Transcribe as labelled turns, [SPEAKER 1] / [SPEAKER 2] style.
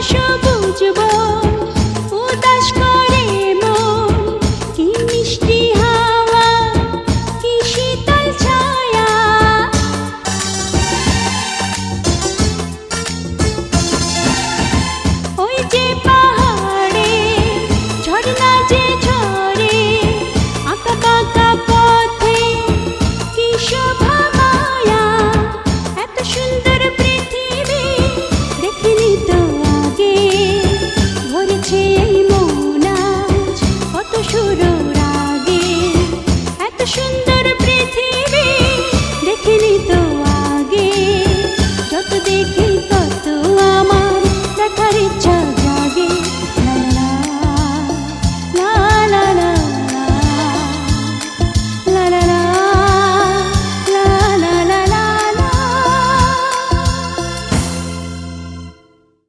[SPEAKER 1] সবুজ বন, উদাস করে মন, কি মিষ্টি হাওয়া, কি শীতল ছায়া। ওই যে পাহাড়ে ঝর্ণা যে ঝরে, আঁকা বাঁকা পথে কি শোভা মায়া। এত সুন্দর পৃথিবী দেখিনি তো আগে, ভরেছে এই মন আজ কত সুর রাগে। এত সুন্দর পৃথিবী দেখিনি তো আগে, যত দেখি তত আমার দেখার ইচ্ছা